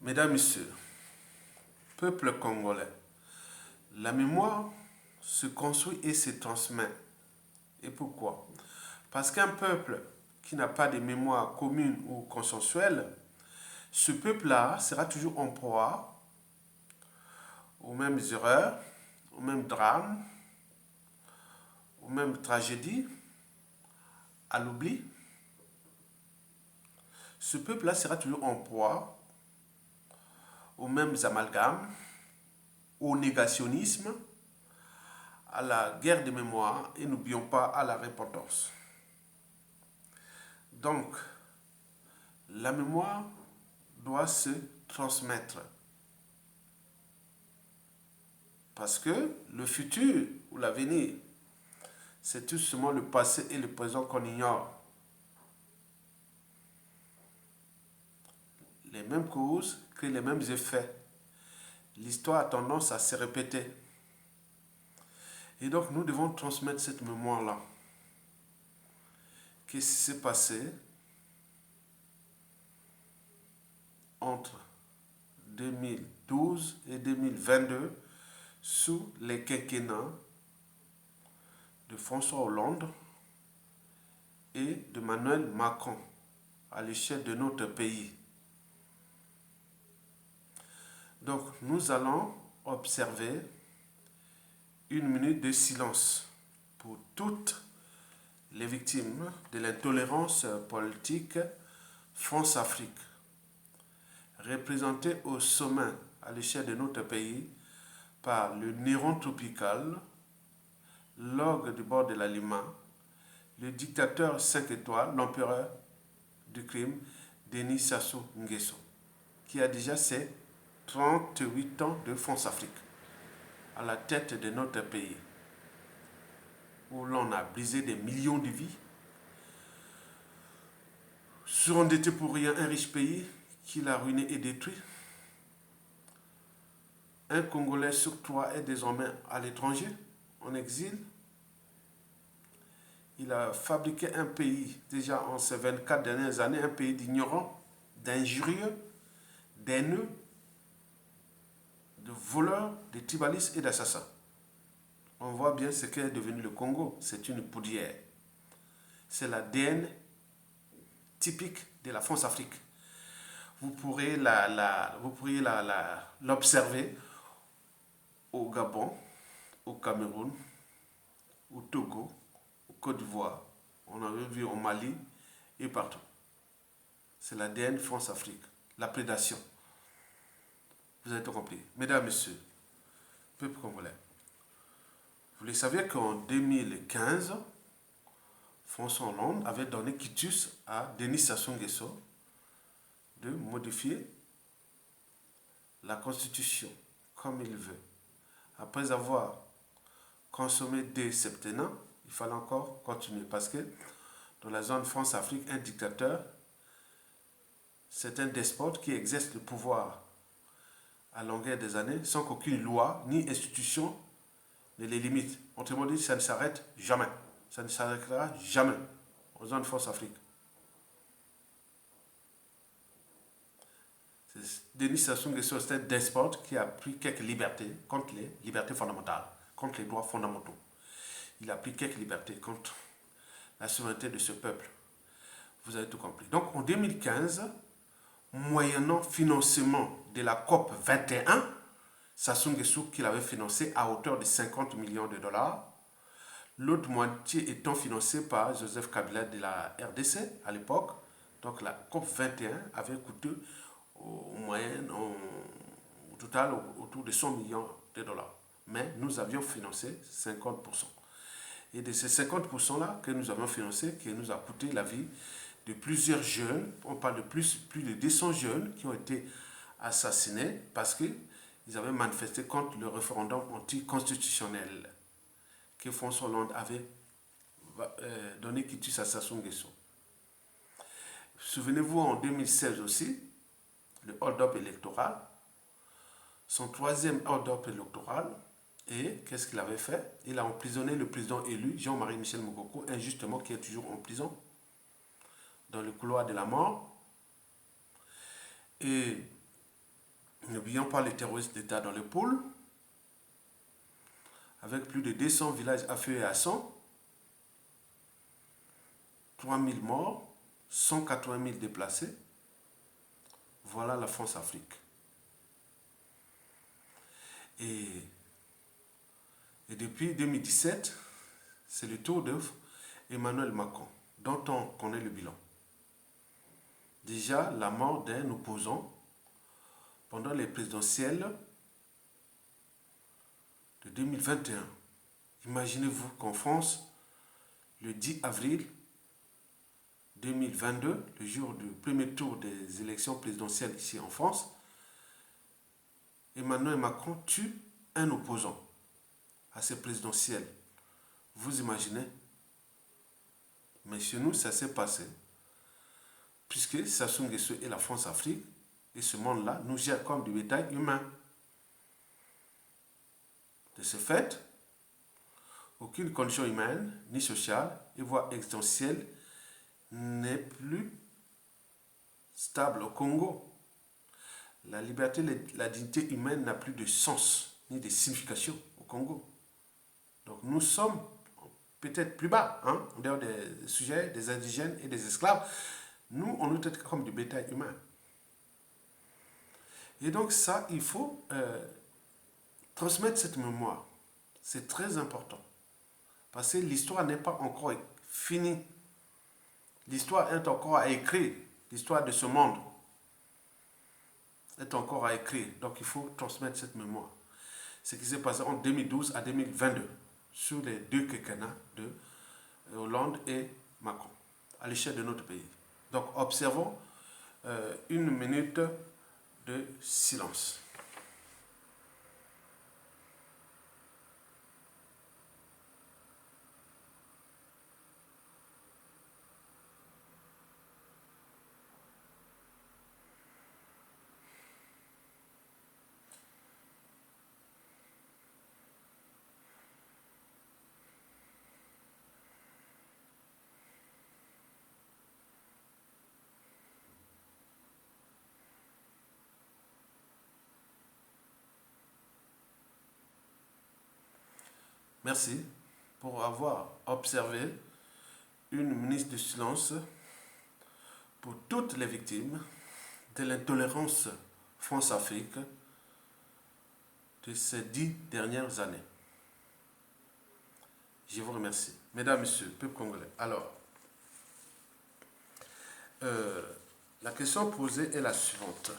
Mesdames, Messieurs, peuple congolais, la mémoire se construit et se transmet. Et pourquoi? Parce qu'un peuple qui n'a pas de mémoire commune ou consensuelle, ce peuple-là sera toujours en proie aux mêmes erreurs, aux mêmes drames, aux mêmes tragédies, à l'oubli. Ce peuple-là sera toujours en proie aux mêmes amalgames, au négationnisme, à la guerre de mémoire et n'oublions pas à la repentance. Donc, la mémoire doit se transmettre. Parce que le futur ou l'avenir, c'est tout simplement le passé et le présent qu'on ignore. Les mêmes causes créent les mêmes effets. L'histoire a tendance à se répéter. Et donc, nous devons transmettre cette mémoire-là. Qu'est-ce qui s'est passé entre 2012 et 2022 sous les quinquennats de François Hollande et de Emmanuel Macron à l'échelle de notre pays. Donc, nous allons observer une minute de silence pour toutes les victimes de l'intolérance politique France-Afrique, représentée au sommet à l'échelle de notre pays par le Néron tropical, l'ogre du bord de la Lima, le dictateur 5 étoiles, l'empereur du crime, Denis Sassou Nguesso, qui a déjà ses 38 ans de France-Afrique à la tête de notre pays, où l'on a brisé des millions de vies, surendetté pour rien un riche pays qu'il a ruiné et détruit. Un Congolais sur 3 est désormais à l'étranger, en exil. Il a fabriqué un pays, déjà en ces 24 dernières années, un pays d'ignorants, d'injurieux, d'haineux, de voleurs, de tribalistes et d'assassins. On voit bien ce qu'est devenu le Congo. C'est une poudrière. C'est l'ADN typique de la France-Afrique. Vous pourriez l'observer au Gabon, au Cameroun, au Togo, au Côte d'Ivoire. On avait vu au Mali et partout. C'est l'ADN France-Afrique. La prédation. Vous avez tout compris. Mesdames, Messieurs, peuple congolais, vous le savez qu'en 2015, François Hollande avait donné quitus à Denis Sassou Nguesso de modifier la Constitution comme il veut. Après avoir consommé des septennats, il fallait encore continuer parce que dans la zone France-Afrique, un dictateur, c'est un despote qui exerce le pouvoir à longueur des années sans qu'aucune loi ni institution ne les limite. Autrement dit, ça ne s'arrête jamais. Ça ne s'arrêtera jamais aux zones France-Afrique. Denis Sassou Nguesso, c'est un despote qui a pris quelques libertés contre les libertés fondamentales, contre les droits fondamentaux. Il a pris quelques libertés contre la souveraineté de ce peuple. Vous avez tout compris. Donc en 2015, moyennant financement de la COP 21, Sassou Nguesso qui l'avait financé à hauteur de 50 millions de dollars, l'autre moitié étant financée par Joseph Kabila de la RDC à l'époque. Donc la COP 21 avait coûté au total autour de 100 millions de dollars. Mais nous avions financé 50%. Et de ces 50%-là que nous avons financé, qui nous a coûté la vie de plusieurs jeunes, on parle de plus de 200 jeunes qui ont été assassinés parce qu'ils avaient manifesté contre le référendum anticonstitutionnel que François Hollande avait donné quitus à Sassou Nguesso. Souvenez-vous en 2016 aussi, le hold-up électoral, son troisième hold-up électoral, et qu'est-ce qu'il avait fait? Il a emprisonné le président élu, Jean-Marie Michel Moukoko, injustement, qui est toujours en prison, dans le couloir de la mort. Et N'oublions pas les terroristes d'État dans le pôle, avec plus de 200 villages à feu et à sang, 3000 morts, 180 000 déplacés. Voilà la France-Afrique. Et depuis 2017, c'est le tour d'Emmanuel Macron, dont on connaît le bilan. Déjà, la mort d'un opposant pendant les présidentielles de 2021. Imaginez-vous qu'en France, le 10 avril 2022, le jour du premier tour des élections présidentielles ici en France, Emmanuel Macron tue un opposant à ces présidentielles. Vous imaginez? Mais chez nous, ça s'est passé. Puisque Sassou Nguesso et la France-Afrique, et ce monde-là, nous gèrent comme du bétail humain. De ce fait, aucune condition humaine, ni sociale, et voire existentielle, n'est plus stable au Congo. La liberté, la dignité humaine n'a plus de sens, ni de signification au Congo. Donc nous sommes peut-être plus bas, hein, en dehors des sujets, des indigènes et des esclaves. Nous, on est peut-être comme du bétail humain. Et donc ça, il faut transmettre cette mémoire. C'est très important. Parce que l'histoire n'est pas encore finie. L'histoire est encore à écrire. L'histoire de ce monde est encore à écrire. Donc il faut transmettre cette mémoire. Ce qui s'est passé en 2012 à 2022 sur les deux quinquennats de Hollande et Macron à l'échelle de notre pays. Donc observons une minute de silence. Merci pour avoir observé une minute de silence pour toutes les victimes de l'intolérance France-Afrique de ces 10 dernières années. Je vous remercie. Mesdames, Messieurs, peuple congolais. Alors, la question posée est la suivante.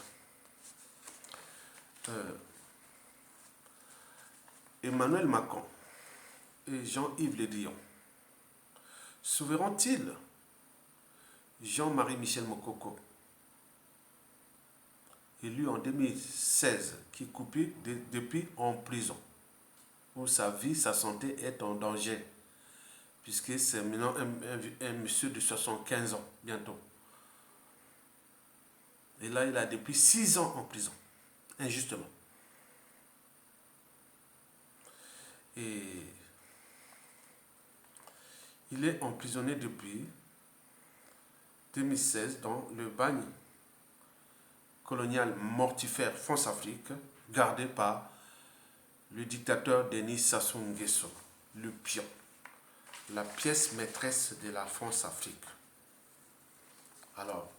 Emmanuel Macron et Jean-Yves Le Drian sauveront-ils Jean-Marie Michel Mokoko, élu en 2016, qui est coupé depuis en prison, où sa vie, sa santé est en danger, puisque c'est maintenant un monsieur de 75 ans, bientôt. Et là, il a depuis 6 ans en prison, injustement. Et il est emprisonné depuis 2016 dans le bagne colonial mortifère France-Afrique, gardé par le dictateur Denis Sassou Nguesso, le pion, la pièce maîtresse de la France-Afrique. Alors,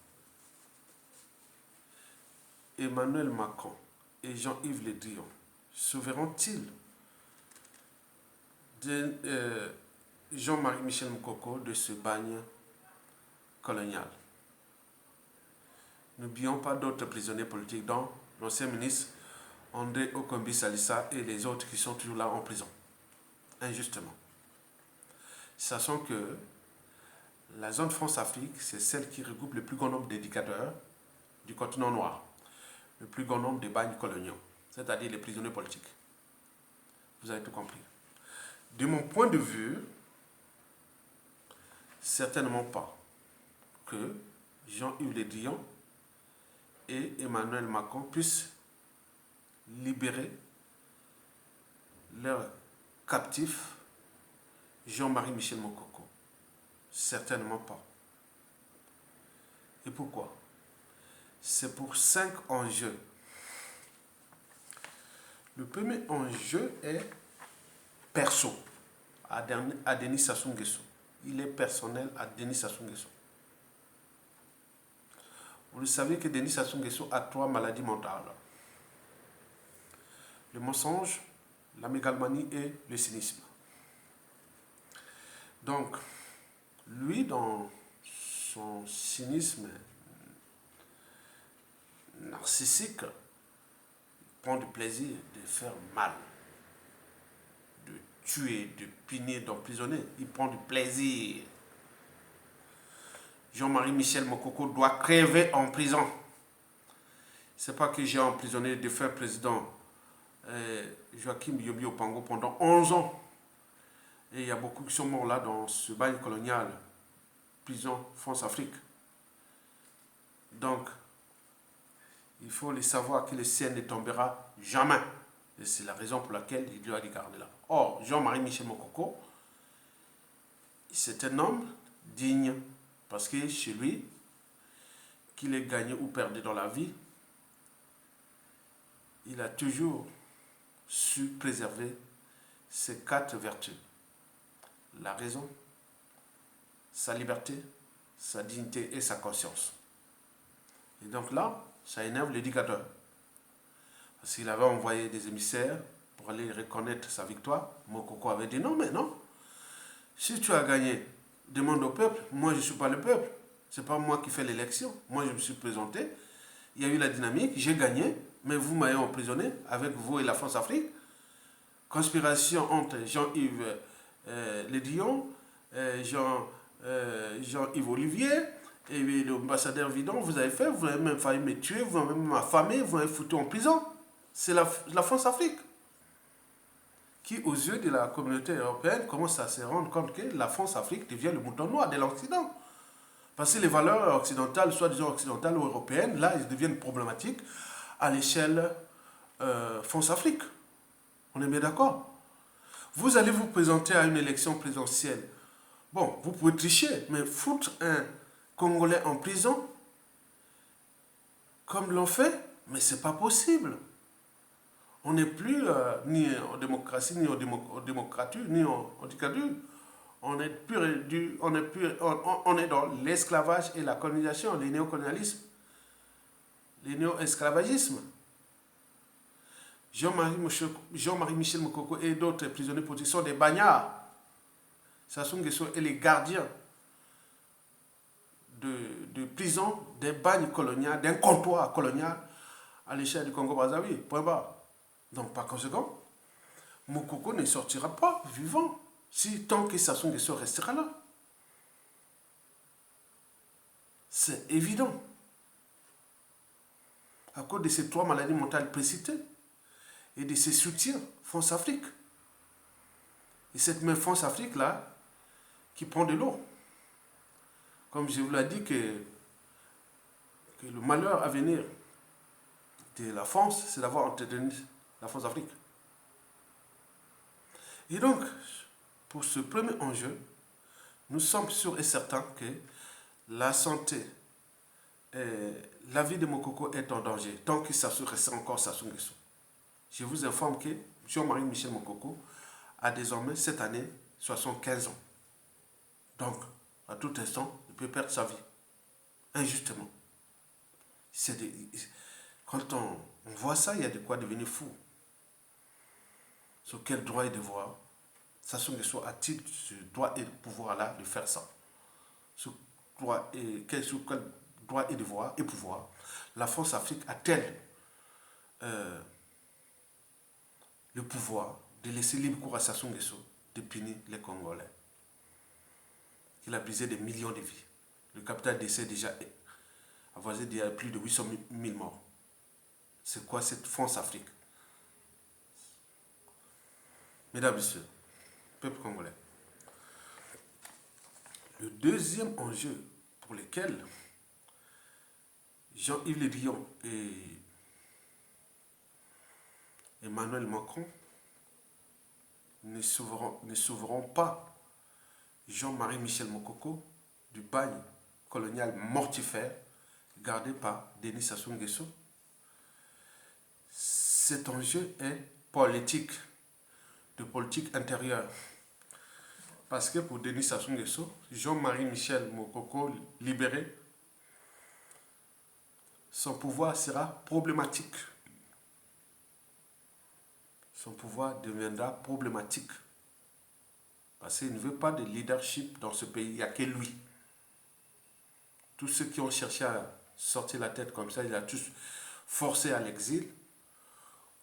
Emmanuel Macron et Jean-Yves Le Drian sauveront-ils Jean-Marie Michel Mokoko de ce bagne colonial? N'oublions pas d'autres prisonniers politiques, dont l'ancien ministre André Okombi Salissa et les autres qui sont toujours là en prison, injustement. Sachant que la zone France-Afrique, c'est celle qui regroupe le plus grand nombre d'éducateurs du continent noir, le plus grand nombre de bagnes coloniaux, c'est-à-dire les prisonniers politiques. Vous avez tout compris. De mon point de vue, certainement pas que Jean-Yves Le Drian et Emmanuel Macron puissent libérer leur captif Jean-Marie Michel Mokoko. Certainement pas. Et pourquoi? C'est pour 5 enjeux Le premier enjeu est perso à Denis Sassou Nguesso. Il est personnel à Denis Sassou Nguesso. Vous le savez que Denis Sassou Nguesso a 3 maladies mentales. Le mensonge, la mégalomanie et le cynisme. Donc, lui, dans son cynisme narcissique, prend du plaisir de faire mal, de tuer, de punir, d'emprisonner. Il prend du plaisir. Jean-Marie Michel Mokoko doit crever en prison. C'est pas que j'ai emprisonné le défunt président Joachim Yobi Opango pendant 11 ans. Et il y a beaucoup qui sont morts là dans ce bagne colonial, prison France-Afrique. Donc, il faut les savoir que le ciel ne tombera jamais. Et c'est la raison pour laquelle il doit les garder là. Or, Jean-Marie Michel Mokoko, c'est un homme digne. Parce que chez lui, qu'il ait gagné ou perdu dans la vie, il a toujours su préserver ses 4 vertus. La raison, sa liberté, sa dignité et sa conscience. Et donc là, ça énerve l'éducateur. Parce qu'il avait envoyé des émissaires pour aller reconnaître sa victoire. Mokoko avait dit non, mais non. Si tu as gagné, demande au peuple. Moi, je ne suis pas le peuple. Ce n'est pas moi qui fais l'élection. Moi, je me suis présenté. Il y a eu la dynamique. J'ai gagné. Mais vous m'avez emprisonné avec vous et la France-Afrique. Conspiration entre Jean-Yves Le Drian, Jean-Yves Olivier et l'ambassadeur Vidon. Vous avez fait. Vous avez même failli me tuer. Vous avez même affamé. Vous m'avez foutu en prison. C'est la France-Afrique qui, aux yeux de la communauté européenne, commence à se rendre compte que la France-Afrique devient le mouton noir de l'Occident. Parce que les valeurs occidentales, soi-disant occidentales ou européennes, là, elles deviennent problématiques à l'échelle France-Afrique. On est bien d'accord? Vous allez vous présenter à une élection présidentielle. Bon, vous pouvez tricher, mais foutre un Congolais en prison, comme l'ont fait, mais c'est pas possible. On n'est plus ni en démocratie, ni en démocrature, ni en dictature. On est dans l'esclavage et la colonisation, le néocolonialisme, le néo-esclavagisme. Jean-Marie Michel Mokoko et d'autres prisonniers politiques sont des bagnards. Sassou Nguesso est les gardiens de prison, des bagnes coloniales, d'un comptoir colonial à l'échelle du Congo-Brazzaville. Point barre. Donc, par conséquent, Mokoko ne sortira pas vivant tant que Sassou Nguesso restera là. C'est évident. À cause de ces 3 maladies mentales précitées et de ses soutiens France-Afrique. Et cette même France-Afrique-là qui prend de l'eau. Comme je vous l'ai dit que le malheur à venir de la France, c'est d'avoir entretenu la France-Afrique. Et donc, pour ce premier enjeu, nous sommes sûrs et certains que la santé et la vie de Mokoko est en danger, tant que Sassou reste encore Sassou Nguesso. Je vous informe que Jean-Marie Michel Mokoko a désormais cette année 75 ans. Donc, à tout instant, il peut perdre sa vie. Injustement. Quand on voit ça, il y a de quoi devenir fou. Sur quel droit et devoir Sassou Nguesso a-t-il ce droit et pouvoir-là de faire ça? Sur quel droit et devoir et pouvoir la France-Afrique a-t-elle le pouvoir de laisser libre cours à Sassou Nguesso de punir les Congolais? Il a brisé des millions de vies. Le capital décès déjà avoisé d'il y a plus de 800 000 morts. C'est quoi cette France-Afrique? Mesdames et messieurs, peuple congolais, le deuxième enjeu pour lequel Jean-Yves Le Drian et Emmanuel Macron ne sauveront pas Jean-Marie Michel Mokoko du bagne colonial mortifère gardé par Denis Sassou Nguesso. Cet enjeu est politique, de politique intérieure. Parce que pour Denis Sassou Nguesso, Jean-Marie Michel Mokoko libéré, son pouvoir sera problématique. Son pouvoir deviendra problématique. Parce qu'il ne veut pas de leadership dans ce pays, il n'y a que lui. Tous ceux qui ont cherché à sortir la tête comme ça, il a tous forcé à l'exil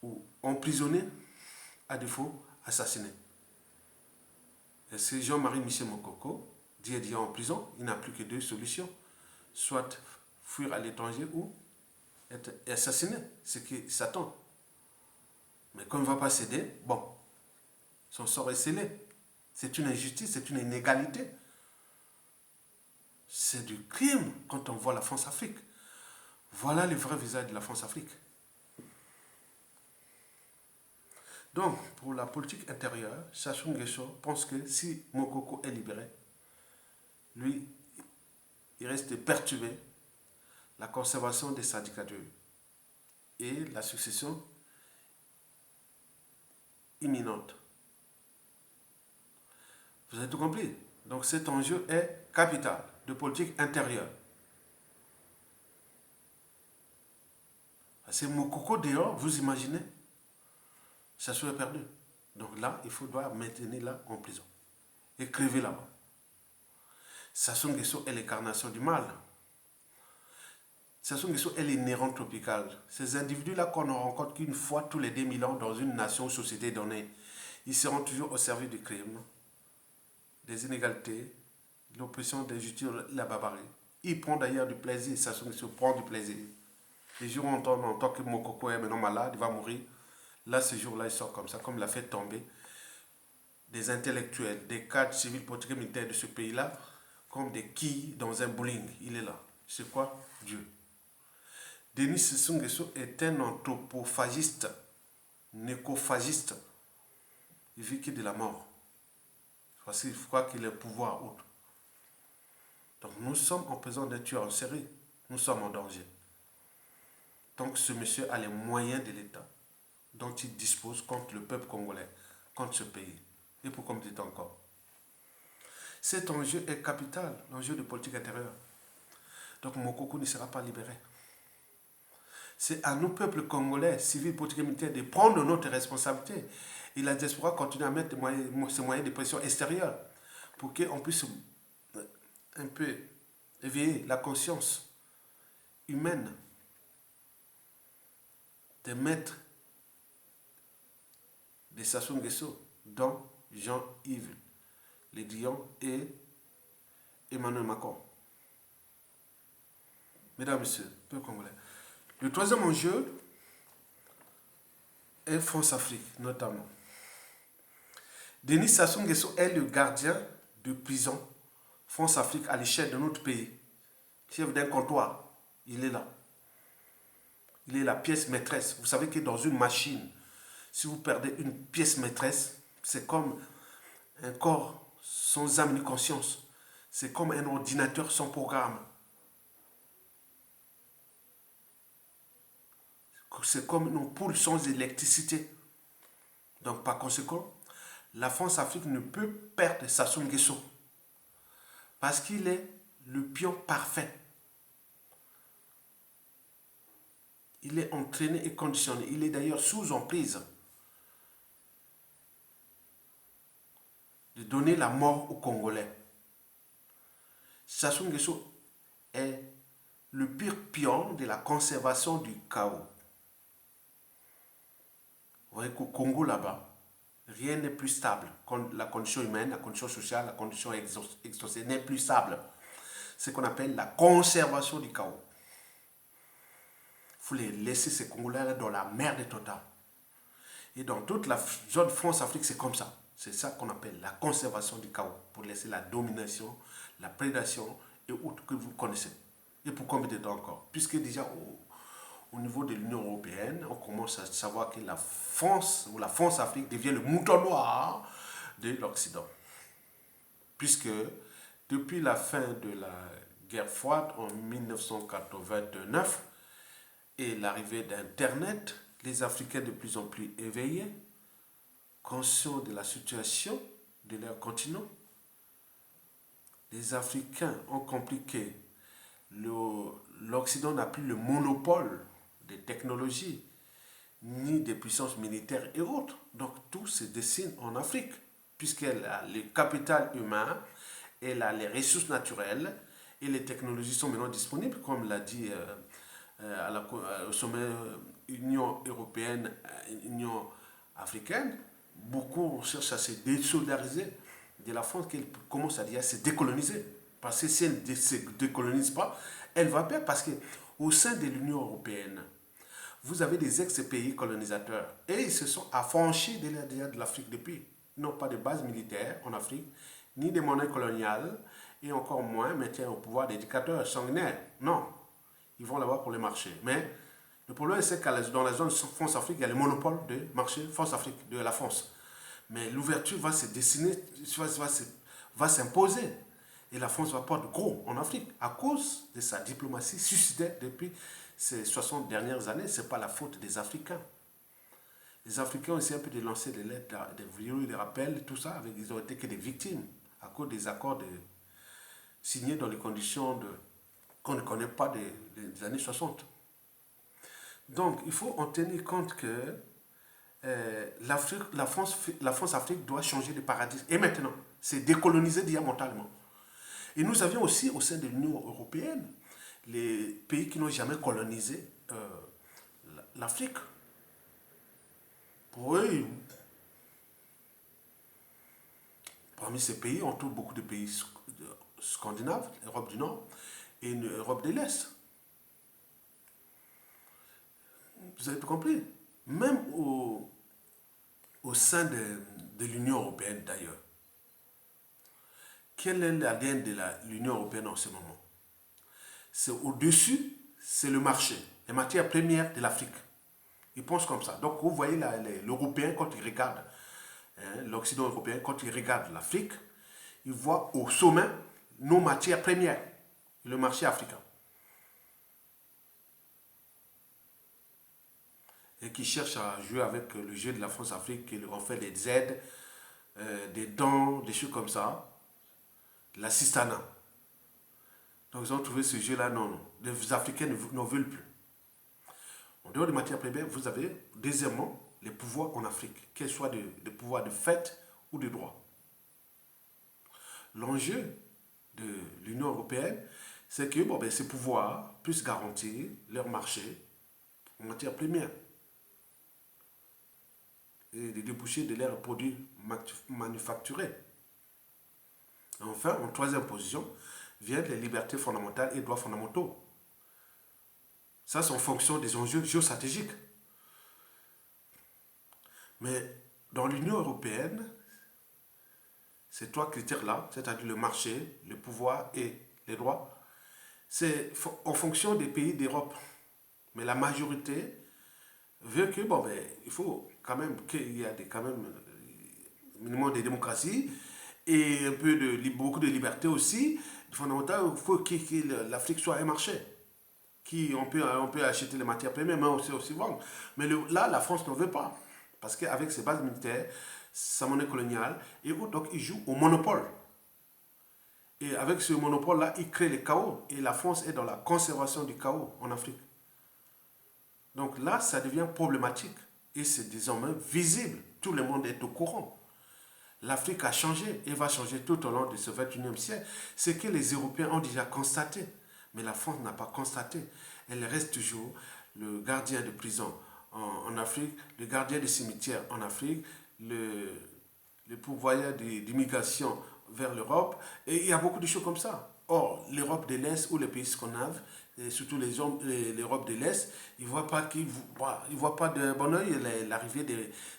ou emprisonné, à défaut, assassiné. Et c'est Jean-Marie Michel Mokoko, dit en prison, il n'a plus que deux solutions. Soit fuir à l'étranger ou être assassiné, ce qui s'attend. Mais comme il ne va pas céder, bon, son sort est scellé. C'est une injustice, c'est une inégalité. C'est du crime quand on voit la France-Afrique. Voilà le vrai visage de la France-Afrique. Donc, pour la politique intérieure, Sassou Nguesso pense que si Mokoko est libéré, lui, il reste perturbé la conservation des syndicatures et la succession imminente. Vous avez tout compris? Donc cet enjeu est capital de politique intérieure. C'est Mokoko dehors, vous imaginez? Sassou est perdu. Donc là, il faudra maintenir là en prison. Et crever là-bas. Sassou Nguesso est l'incarnation du mal. Sassou Nguesso est l'inhérent tropical. Ces individus-là qu'on ne rencontre qu'une fois tous les 2000 ans dans une nation ou société donnée, ils seront toujours au service du crime, des inégalités, de l'oppression, des injustices, de la barbarie. Ils prennent d'ailleurs du plaisir. Sassou Nguesso prend du plaisir. Les jours où on entend que Mokoko est maintenant malade, il va mourir. Là, ce jour-là, il sort comme ça, comme il a fait tomber des intellectuels, des cadres civils, politiques et militaires de ce pays-là, comme des quilles dans un bowling. Il est là. C'est quoi? Dieu. Denis Sassou Nguesso est un anthropophagiste, nécophagiste. Il vit que de la mort. Parce qu'il croit qu'il a le pouvoir autre. Donc nous sommes en présence d'un tueur en série. Nous sommes en danger. Donc ce monsieur a les moyens de l'État dont il dispose contre le peuple congolais, contre ce pays. Et pour comme dit encore. Cet enjeu est capital, l'enjeu de politique intérieure. Donc Mokoko ne sera pas libéré. C'est à nous, peuple congolais, civils, politiques et militaires, de prendre notre responsabilité. Et la diaspora continue à mettre ses moyens de pression extérieure pour qu'on puisse un peu éveiller la conscience humaine des maîtres de Sassou Nguesso, dont Jean-Yves Le Drian et Emmanuel Macron. Mesdames et messieurs, peuple congolais. Le troisième enjeu est France-Afrique, notamment. Denis Sassou Nguesso est le gardien de prison France-Afrique à l'échelle de notre pays. Chef d'un comptoir, il est là. Il est la pièce maîtresse. Vous savez que dans une machine, si vous perdez une pièce maîtresse, c'est comme un corps sans âme ni conscience. C'est comme un ordinateur sans programme. C'est comme une ampoule sans électricité. Donc par conséquent, la France-Afrique ne peut perdre Sassou Nguesso. Parce qu'il est le pion parfait. Il est entraîné et conditionné. Il est d'ailleurs sous emprise de donner la mort aux Congolais. Sassou Nguesso est le pire pion de la conservation du chaos. Vous voyez qu'au Congo là-bas, rien n'est plus stable. La condition humaine, la condition sociale, la condition exotique n'est plus stable. C'est ce qu'on appelle la conservation du chaos. Il faut les laisser ces Congolais dans la merde totale. Et dans toute la zone France-Afrique, c'est comme ça. C'est ça qu'on appelle la conservation du chaos. Pour laisser la domination, la prédation et autres que vous connaissez. Et pour combien de temps encore? Puisque déjà au niveau de l'Union européenne, on commence à savoir que la France ou la France-Afrique devient le mouton noir de l'Occident. Puisque depuis la fin de la guerre froide en 1989 et l'arrivée d'Internet, les Africains de plus en plus éveillés conscients de la situation de leur continent. Les Africains ont compris que l'Occident n'a plus le monopole des technologies, ni des puissances militaires et autres. Donc tout se dessine en Afrique, puisqu'elle a le capital humain, elle a les ressources naturelles, et les technologies sont maintenant disponibles, comme l'a dit au sommet Union européenne, Union africaine. Beaucoup cherchent à se désolidariser de la France, qu'elle commence à se décoloniser. Parce que si elle ne se décolonise pas, elle va perdre. Parce qu'au sein de l'Union européenne, vous avez des ex-pays colonisateurs. Et ils se sont affranchis de l'Afrique depuis. Ils n'ont pas de base militaire en Afrique, ni de monnaie coloniale, et encore moins maintien au pouvoir des dictateurs sanguinaires. Non, ils vont là-bas pour les marchés. Mais le problème, c'est que dans la zone France-Afrique, il y a le monopole de marché France-Afrique, de la France. Mais l'ouverture va se dessiner, va s'imposer. Et la France va perdre gros en Afrique à cause de sa diplomatie suicidaire depuis ces 60 dernières années. Ce n'est pas la faute des Africains. Les Africains ont essayé un peu de lancer des lettres, des vidéos, des rappels, tout ça, ils n'ont été que des victimes à cause des accords signés dans les conditions qu'on ne connaît pas des années 60. Donc, il faut en tenir compte que la France-Afrique doit changer de paradigme. Et maintenant, c'est décoloniser diamétralement. Et nous avions aussi, au sein de l'Union européenne, les pays qui n'ont jamais colonisé l'Afrique. Pour eux, parmi ces pays, on trouve beaucoup de pays scandinaves, l'Europe du Nord et l'Europe de l'Est. Vous avez compris? Même au sein de l'Union européenne d'ailleurs. Quel est l'ADN de l'Union européenne en ce moment? C'est au-dessus, c'est le marché, les matières premières de l'Afrique. Ils pensent comme ça. Donc vous voyez l'Européen, quand il regarde, l'Occident européen, quand il regarde l'Afrique, il voit au sommet nos matières premières, le marché africain. Et qui cherche à jouer avec le jeu de la France-Afrique, on fait des aides, des dons, des choses comme ça. L'assistanat. Donc ils ont trouvé ce jeu-là, non. Les Africains n'en veulent plus. En dehors des matières premières, vous avez, deuxièmement, les pouvoirs en Afrique, qu'ils soient des pouvoirs de fait ou de droit. L'enjeu de l'Union européenne, c'est que ces pouvoirs puissent garantir leur marché en matières premières et de déboucher de leurs produits manufacturés. Enfin, en troisième position, viennent les libertés fondamentales et droits fondamentaux. Ça, c'est en fonction des enjeux géostratégiques. Mais dans l'Union européenne, ces trois critères-là, c'est-à-dire le marché, le pouvoir et les droits, c'est en fonction des pays d'Europe. Mais la majorité veut que, il faut quand même qu'il y ait quand même minimum de démocratie et un peu beaucoup de liberté aussi. Fondamental, il faut que l'Afrique soit un marché. On peut acheter les matières premières, mais aussi vendre. Mais là, la France n'en veut pas. Parce qu'avec ses bases militaires, sa monnaie coloniale, et donc il joue au monopole. Et avec ce monopole-là, il crée le chaos. Et la France est dans la conservation du chaos en Afrique. Donc là, ça devient problématique. Et c'est désormais visible. Tout le monde est au courant. L'Afrique a changé et va changer tout au long de ce 21e siècle. C'est que les Européens ont déjà constaté. Mais la France n'a pas constaté. Elle reste toujours le gardien de prison en Afrique, le gardien des cimetières en Afrique, le pourvoyeur d'immigration vers l'Europe. Et il y a beaucoup de choses comme ça. Or, l'Europe de l'Est ou les pays scandinaves, et surtout l'Europe de l'Est, ils ne voient pas de bon oeil l'arrivée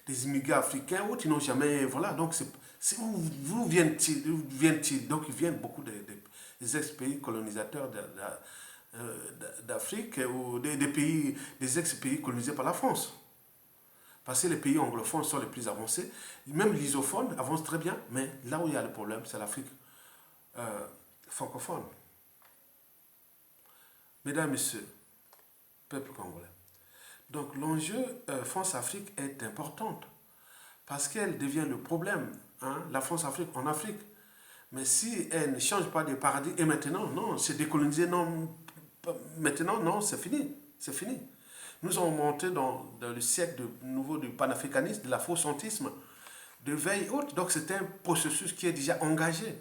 des immigrés africains, ou ils n'ont jamais. Voilà, donc où viennent-ils? Donc ils viennent beaucoup des ex-pays colonisateurs d'Afrique ou des ex-pays colonisés par la France. Parce que les pays anglophones sont les plus avancés. Même l'isophones avancent très bien, mais là où il y a le problème, c'est l'Afrique francophone. Mesdames, Messieurs, peuple congolais. Donc l'enjeu France-Afrique est important. parce qu'elle devient le problème, hein, la France-Afrique en Afrique. Mais si elle ne change pas de paradigme, et maintenant, non, c'est décolonisé, non, maintenant, non, c'est fini, c'est fini. Nous sommes montés dans le siècle nouveau du panafricanisme, de l'afrocentisme, de veille haute. Donc c'est un processus qui est déjà engagé,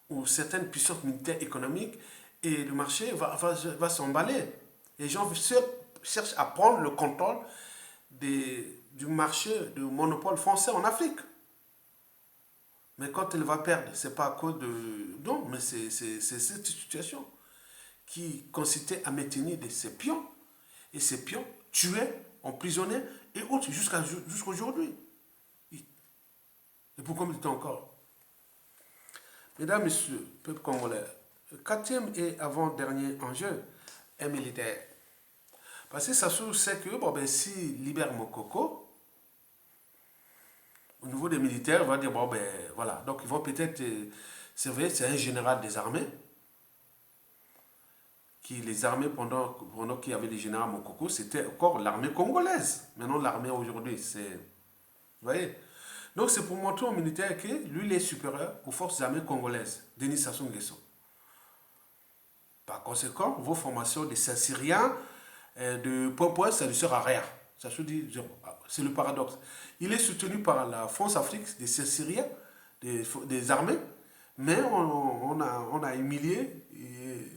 où certaines puissances militaires économiques et le marché va s'emballer. Les gens cherchent à prendre le contrôle du marché, du monopole français en Afrique. Mais quand elle va perdre, c'est pas à cause de... Non, mais c'est cette situation qui consistait à maintenir ces pions. Et ces pions tuaient, emprisonnaient et autres jusqu'à aujourd'hui. Et pourquoi me dit encore? Mesdames, Messieurs, peuple congolais, le quatrième et avant-dernier enjeu est militaire. Parce que ça c'est que, bon, ben, si libère Mokoko, au niveau des militaires, on va dire, bon, ben, voilà. Donc, ils vont peut-être surveiller, c'est un général des armées, qui les armées, pendant qu'il y avait les généraux Mokoko, c'était encore l'armée congolaise. Maintenant, l'armée aujourd'hui, c'est... Vous voyez? Donc, c'est pour montrer aux militaires que lui, il est supérieur aux forces armées congolaises, Denis Sassou Nguesso. Par conséquent, vos formations de Saint-Syrien, de point, ça ne sert à rien. Ça se dit zéro. C'est le paradoxe. Il est soutenu par la France-Afrique, des Saint-Syriens, des armées, mais on a humilié et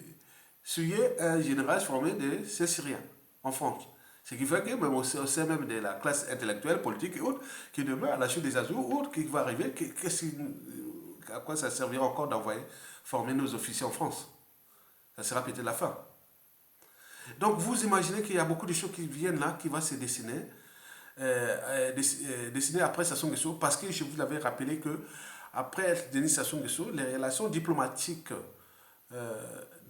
suivi un général formé de Saint-Syriens en France. Ce qui fait que même au sein même de la classe intellectuelle, politique et autres, qui demeure à la chute des Azous, autres qui va arriver, à quoi ça servira encore d'envoyer former nos officiers en France? Ça sera peut-être la fin. Donc vous imaginez qu'il y a beaucoup de choses qui viennent là, qui vont se dessiner, dessiner après Sassou Nguesso, parce que je vous l'avais rappelé que après Denis Sassou Nguesso, les relations diplomatiques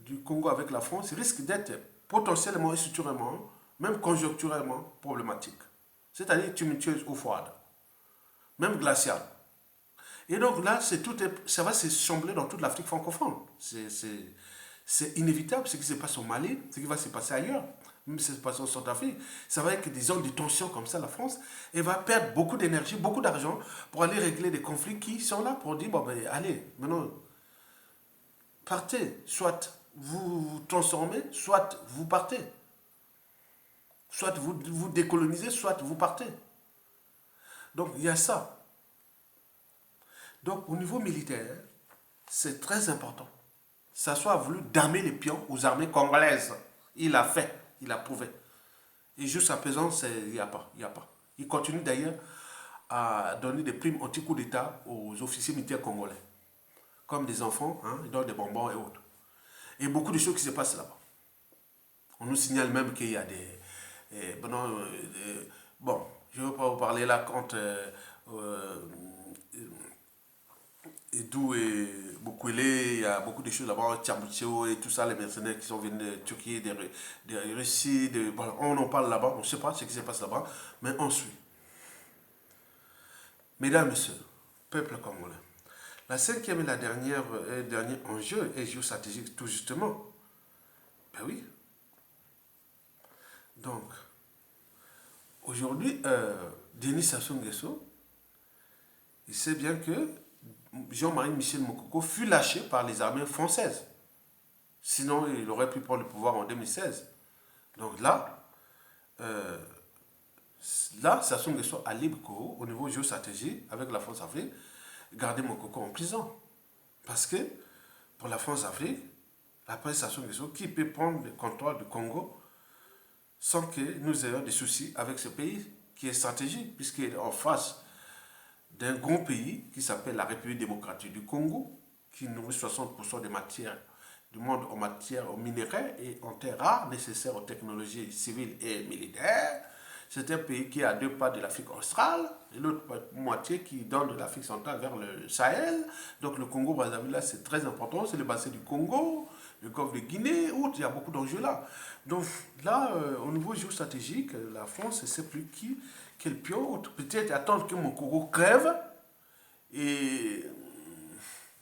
du Congo avec la France risquent d'être potentiellement et structurellement, même conjoncturellement problématiques. C'est-à-dire tumultueuses ou froides, même glaciales. Et donc là, ça va se chambrer dans toute l'Afrique francophone. C'est inévitable ce qui se passe au Mali, ce qui va se passer ailleurs, même ce qui se passe en Centrafrique. Ça va être des zones de tension comme ça, la France, et va perdre beaucoup d'énergie, beaucoup d'argent pour aller régler des conflits qui sont là pour dire, bon ben allez, maintenant, partez, soit vous vous transformez, soit vous partez. Soit vous décolonisez, soit vous partez. Donc il y a ça. Donc au niveau militaire, c'est très important. Ça soit voulu damer les pions aux armées congolaises. Il a fait, il a prouvé. Et jusqu'à présent, il n'y a pas. Il continue d'ailleurs à donner des primes anti-coup d'État aux officiers militaires congolais. Comme des enfants, hein, ils donnent des bonbons et autres. Et beaucoup de choses qui se passent là-bas. On nous signale même qu'il y a bon, je ne veux pas vous parler là quand Edou et Bukwele, il y a beaucoup de choses là-bas, Tchaboucheo et tout ça, les mercenaires qui sont venus de Turquie, de Russie, voilà, on en parle là-bas, on ne sait pas ce qui se passe là-bas, mais on suit. Mesdames, Messieurs, peuple congolais, la cinquième et la dernier enjeu est géostratégique tout justement. Ben oui. Donc, aujourd'hui, Denis Sassou Nguesso, il sait bien que Jean-Marie Michel Mokoko fut lâché par les armées françaises. Sinon, il aurait pu prendre le pouvoir en 2016. Donc là, Sassou Nguesso a libre cours au niveau géostratégie avec la France-Afrique, garder Mokoko en prison. Parce que pour la France-Afrique, après Sassou Nguesso, qui peut prendre le contrôle du Congo sans que nous ayons des soucis avec ce pays qui est stratégique, puisqu'il est en face d'un grand pays qui s'appelle la République démocratique du Congo, qui nourrit 60% des matières du monde en matière minérale et en terres rares nécessaires aux technologies civiles et militaires. C'est un pays qui est à 2 pas de l'Afrique australe, et l'autre moitié qui donne de l'Afrique centrale vers le Sahel. Donc le Congo-Brazzaville, là, c'est très important, c'est le bassin du Congo, le golfe de Guinée, autres, il y a beaucoup d'enjeux là. Donc là, au niveau géostratégique, la France ne sait plus quel pion, peut-être attendre que mon Congo crève, et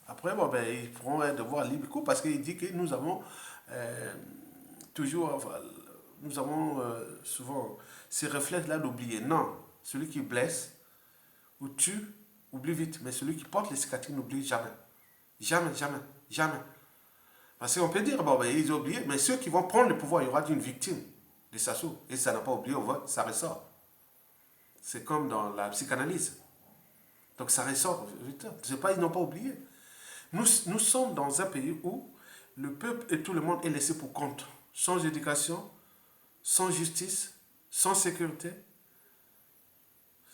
après, bon, ben, ils pourront devoir libre cours parce qu'il dit que nous avons toujours, enfin, nous avons souvent ces réflexes-là d'oublier. Non, celui qui blesse ou tue, oublie vite. Mais celui qui porte les cicatrices n'oublie jamais. Jamais, jamais, jamais. Parce qu'on peut dire, bon, ben, ils ont oublié, mais ceux qui vont prendre le pouvoir, il y aura une victime de Sassou. Et ça n'a pas oublié, on voit, ça ressort. C'est comme dans la psychanalyse. Donc ça ressort. C'est pas, ils n'ont pas oublié. Nous sommes dans un pays où le peuple et tout le monde est laissé pour compte. Sans éducation, sans justice, sans sécurité,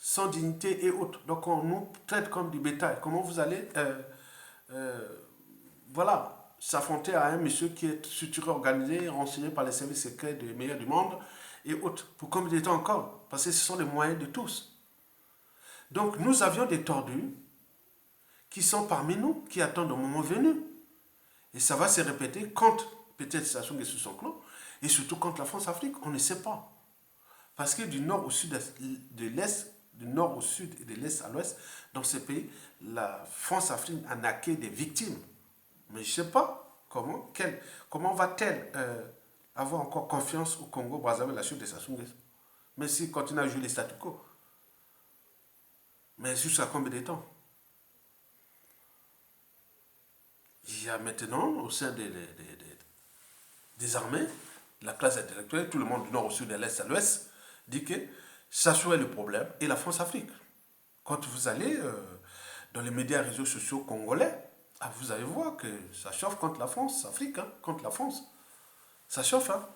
sans dignité et autres. Donc on nous traite comme du bétail. Comment vous allez voilà, s'affronter à un monsieur qui est structuré, organisé, renseigné par les services secrets des meilleurs du monde et autres. Pour combien de temps encore? Parce que ce sont les moyens de tous. Donc nous avions des tordus qui sont parmi nous, qui attendent le moment venu. Et ça va se répéter quand peut-être Sassou Nguesso son clan, et surtout contre la France-Afrique, on ne sait pas. Parce que du nord au sud, de l'est, du nord au sud et de l'est à l'ouest, dans ce pays, la France-Afrique a naqué des victimes. Mais je ne sais pas comment va-t-elle avoir encore confiance au Congo, Brazzaville, la chute de Sassou Nguesso. Mais s'il continue à jouer les statu quo. Mais jusqu'à combien de temps? Il y a maintenant, au sein des armées, la classe intellectuelle, tout le monde du nord au sud, de l'est à l'ouest, dit que Sassou est le problème et la France-Afrique. Quand vous allez dans les médias et réseaux sociaux congolais, vous allez voir que ça chauffe contre la France-Afrique, hein, contre la France. Ça chauffe, hein.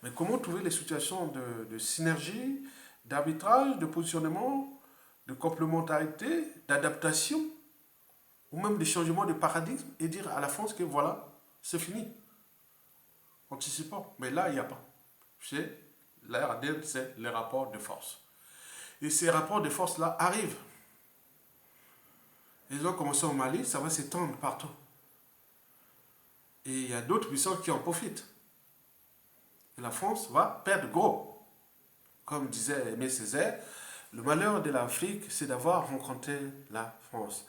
Mais comment trouver les situations de synergie, d'arbitrage, de positionnement, de complémentarité, d'adaptation, ou même de changement de paradigme, et dire à la France que voilà, c'est fini. Anticipant. Mais là, il n'y a pas. C'est la RDN, c'est les rapports de force. Et ces rapports de force-là arrivent. Ils ont commencé au Mali, ça va s'étendre partout. Et il y a d'autres puissances qui en profitent. Et la France va perdre gros. Comme disait Aimé Césaire, le malheur de l'Afrique, c'est d'avoir rencontré la France.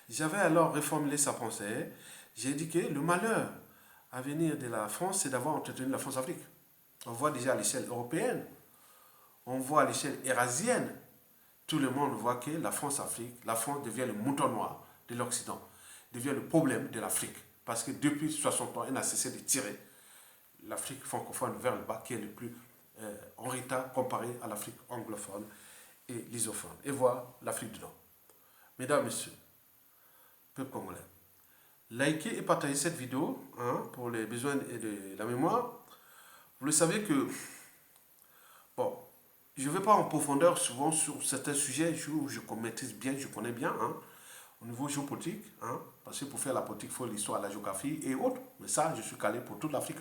J'avais alors reformulé sa pensée. J'ai dit que le malheur à venir de la France, c'est d'avoir entretenu la France-Afrique. On voit déjà à l'échelle européenne, on voit à l'échelle eurasienne, tout le monde voit que la France-Afrique, la France devient le mouton noir de l'Occident, devient le problème de l'Afrique. Parce que depuis 60 ans, elle n'a cessé de tirer l'Afrique francophone vers le bas, qui est le plus en retard comparé à l'Afrique anglophone et lusophone. Et voir l'Afrique du Nord. Mesdames, Messieurs, peuple congolais, likez et partagez cette vidéo pour les besoins de la mémoire. Vous le savez que, bon, je ne vais pas en profondeur souvent sur certains sujets où je maîtrise bien, je connais bien, au niveau géopolitique, parce que pour faire la politique, il faut l'histoire, la géographie et autres. Mais ça, je suis calé pour toute l'Afrique.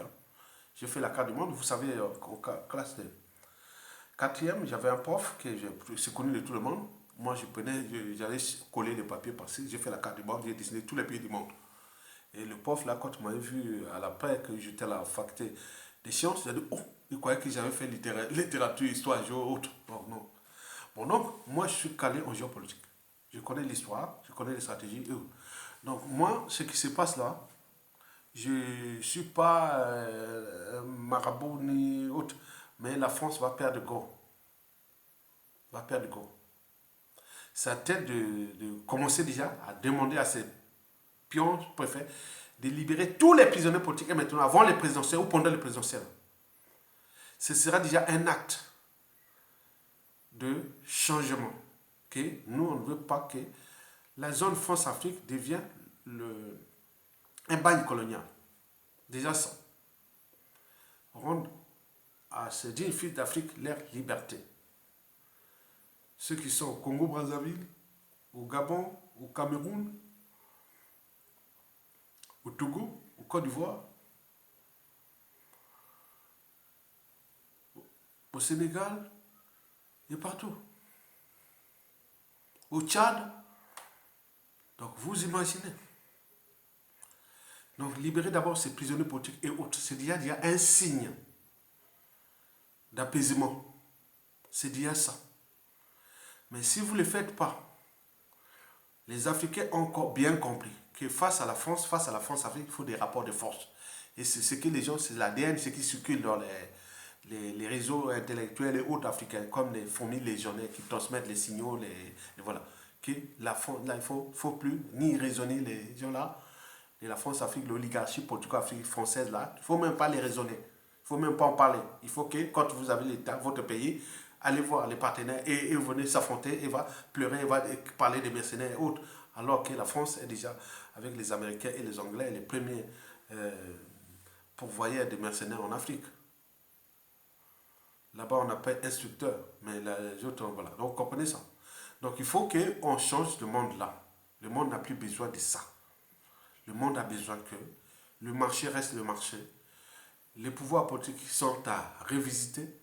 J'ai fait la carte du monde, vous savez, en classe de 4e, j'avais un prof qui c'est connu de tout le monde. Moi, j'allais coller les papiers parce que j'ai fait la carte du monde, j'ai dessiné tous les pays du monde. Et le prof, là, quand il m'avait vu à l'après que j'étais à la faculté des sciences, il a dit, oh, il croyait que j'avais fait littérature, histoire, géo, autre. Bon, non. Bon, donc, moi, je suis calé en géopolitique. Je connais l'histoire, je connais les stratégies. Donc, moi, ce qui se passe là, je ne suis pas marabout ni autre, mais la France va perdre gros. Va perdre gros. C'est à tête de commencer déjà à demander à ses pions préfets de libérer tous les prisonniers politiques et maintenant avant les présidentielles ou pendant les présidentielles. Ce sera déjà un acte de changement. Que nous, on ne veut pas que la zone France-Afrique devienne un bagne colonial. Déjà ça. Rendre à ces 10 fils d'Afrique leur liberté. Ceux qui sont au Congo-Brazzaville, au Gabon, au Cameroun, au Togo, au Côte d'Ivoire, au Sénégal et partout. Au Tchad. Donc vous imaginez. Donc libérer d'abord ces prisonniers politiques et autres, c'est déjà un signe d'apaisement. C'est déjà ça. Mais si vous ne le faites pas, les Africains ont encore bien compris que face à la France-Afrique, il faut des rapports de force. Et c'est ce que les gens, c'est l'ADN, ce qui circule les réseaux intellectuels et autres africains, comme les fourmis légionnaires qui transmettent les signaux, voilà. Là, il ne faut plus ni raisonner les gens là, et la France-Afrique, l'oligarchie portugo-afrique française là, il ne faut même pas les raisonner. Il ne faut même pas en parler. Il faut que quand vous avez l'État, votre pays, allez voir les partenaires et venez s'affronter et va pleurer, et va parler des mercenaires et autres. Alors que la France est déjà, avec les Américains et les Anglais, les premiers pourvoyeurs des mercenaires en Afrique. Là-bas, on appelle instructeur, mais les autres, voilà. Donc, comprenez ça. Donc, il faut qu'on change de monde là. Le monde n'a plus besoin de ça. Le monde a besoin que le marché reste le marché. Les pouvoirs politiques sont à revisiter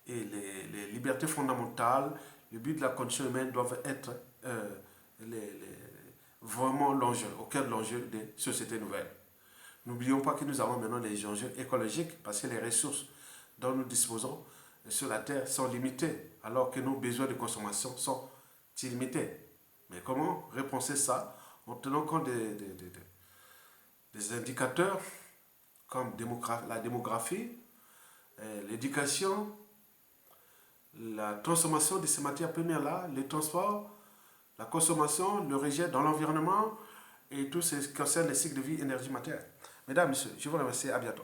et les libertés fondamentales, le but de la condition humaine doivent être vraiment l'enjeu, au cœur de l'enjeu des sociétés nouvelles. N'oublions pas que nous avons maintenant des enjeux écologiques parce que les ressources dont nous disposons sur la Terre sont limitées alors que nos besoins de consommation sont illimités. Mais comment repenser ça en tenant compte des indicateurs comme la démographie, l'éducation, la transformation de ces matières premières-là, les transports, la consommation, le rejet dans l'environnement et tout ce qui concerne les cycles de vie, énergie, matière. Mesdames, Messieurs, je vous remercie. À bientôt.